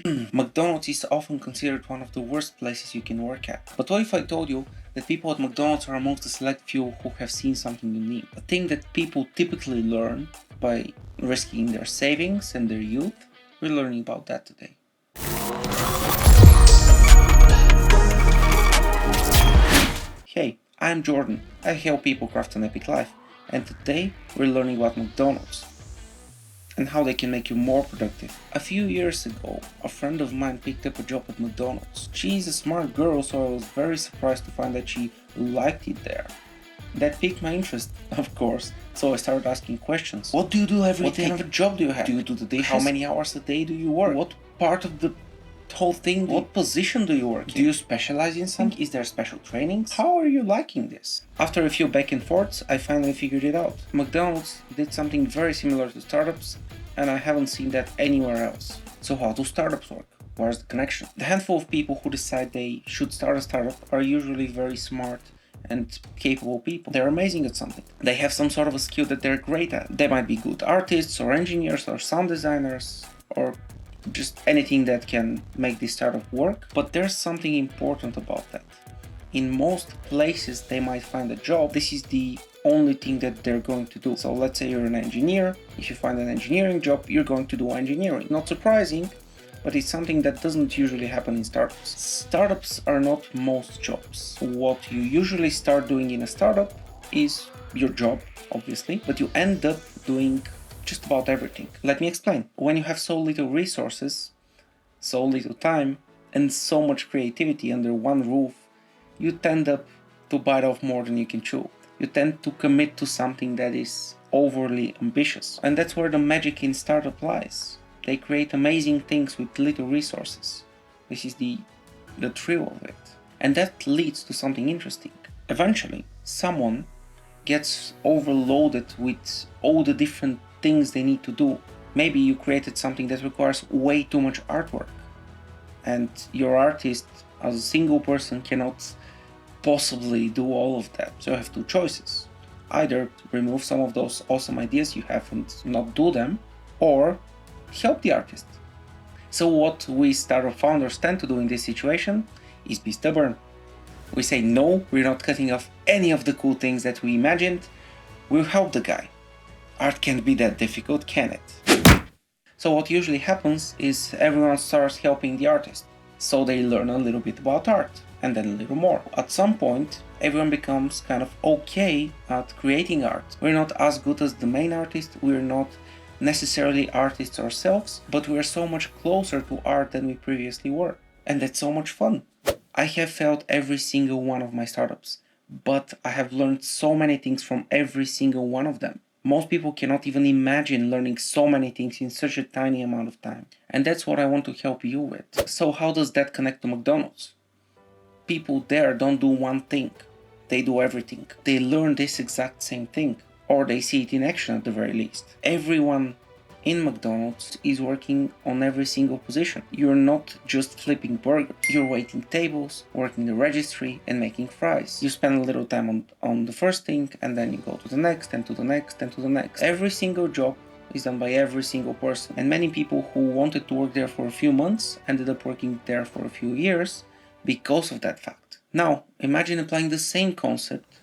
McDonald's is often considered one of the worst places you can work at. But what if I told you that people at McDonald's are amongst the select few who have seen something unique? A thing that people typically learn by risking their savings and their youth? We're learning about that today. Hey, I'm Jordan. I help people craft an epic life, and today we're learning about McDonald's and how they can make you more productive. A few years ago, a friend of mine picked up a job at McDonald's. She's a smart girl, so I was very surprised to find that she liked it there. That piqued my interest, of course, so I started asking questions. What do you do every day? What kind of a job do you have? Do you do the dishes? How many hours a day do you work? What part of the whole thing? What position do you work in? Do you specialize in something? Is there special trainings? How are you liking this? After a few back and forths, I finally figured it out. McDonald's did something very similar to startups, and I haven't seen that anywhere else. So how do startups work? Where's the connection? The handful of people who decide they should start a startup are usually very smart and capable people. They're amazing at something. They have some sort of a skill that they're great at. They might be good artists or engineers or sound designers or just anything that can make this startup work. But there's something important about that. In most places they might find a job. This is the only thing that they're going to do. So let's say you're an engineer. If you find an engineering job, you're going to do engineering. Not surprising, but it's something that doesn't usually happen in startups. Startups are not most jobs. What you usually start doing in a startup is your job, obviously, but you end up doing just about everything. Let me explain. When you have so little resources, so little time, and so much creativity under one roof, you tend up to bite off more than you can chew. You tend to commit to something that is overly ambitious. And that's where the magic in startup lies. They create amazing things with little resources. This is the thrill of it. And that leads to something interesting. Eventually, someone gets overloaded with all the different things they need to do. Maybe you created something that requires way too much artwork, and your artist as a single person cannot possibly do all of that. So you have two choices. Either remove some of those awesome ideas you have and not do them, or help the artist. So what we startup founders tend to do in this situation is be stubborn. We say no, we're not cutting off any of the cool things that we imagined. We'll help the guy. Art can't be that difficult, can it? So what usually happens is everyone starts helping the artist. So they learn a little bit about art, and then a little more. At some point, everyone becomes kind of okay at creating art. We're not as good as the main artist, we're not necessarily artists ourselves, but we're so much closer to art than we previously were. And that's so much fun. I have failed every single one of my startups, but I have learned so many things from every single one of them. Most people cannot even imagine learning so many things in such a tiny amount of time. And that's what I want to help you with. So how does that connect to McDonald's? People there don't do one thing. They do everything. They learn this exact same thing, or they see it in action at the very least. Everyone in McDonald's is working on every single position. You're not just flipping burgers. You're waiting tables, working the registry, and making fries. You spend a little time on the first thing, and then you go to the next, and to the next, and to the next. Every single job is done by every single person. And many people who wanted to work there for a few months ended up working there for a few years because of that fact. Now, imagine applying the same concept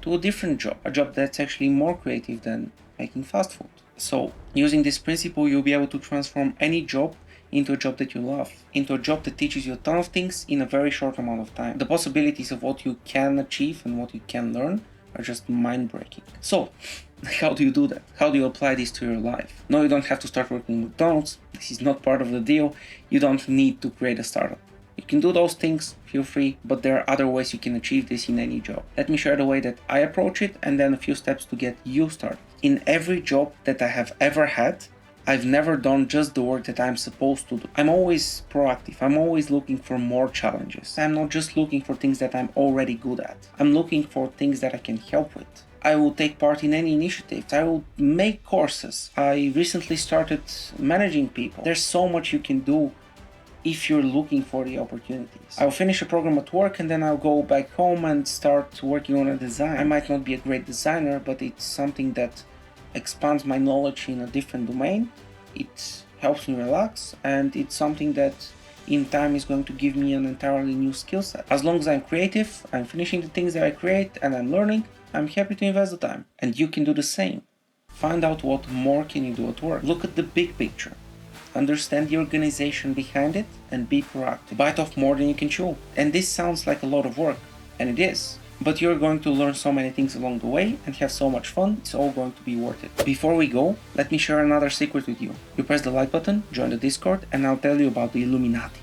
to a different job, a job that's actually more creative than making fast food. So, using this principle, you'll be able to transform any job into a job that you love, into a job that teaches you a ton of things in a very short amount of time. The possibilities of what you can achieve and what you can learn are just mind-breaking. So, how do you do that? How do you apply this to your life? No, you don't have to start working at McDonald's. This is not part of the deal. You don't need to create a startup. You can do those things, feel free, but there are other ways you can achieve this in any job. Let me share the way that I approach it and then a few steps to get you started. In every job that I have ever had, I've never done just the work that I'm supposed to do. I'm always proactive. I'm always looking for more challenges. I'm not just looking for things that I'm already good at. I'm looking for things that I can help with. I will take part in any initiatives. I will make courses. I recently started managing people. There's so much you can do if you're looking for the opportunities. I'll finish a program at work and then I'll go back home and start working on a design. I might not be a great designer, but it's something that expands my knowledge in a different domain. It helps me relax, and it's something that in time is going to give me an entirely new skill set. As long as I'm creative, I'm finishing the things that I create, and I'm learning, I'm happy to invest the time. And you can do the same. Find out what more can you do at work. Look at the big picture. Understand the organization behind it and be proactive. Bite off more than you can chew. And this sounds like a lot of work, and it is. But you're going to learn so many things along the way and have so much fun, it's all going to be worth it. Before we go, let me share another secret with you. You press the like button, join the Discord, and I'll tell you about the Illuminati.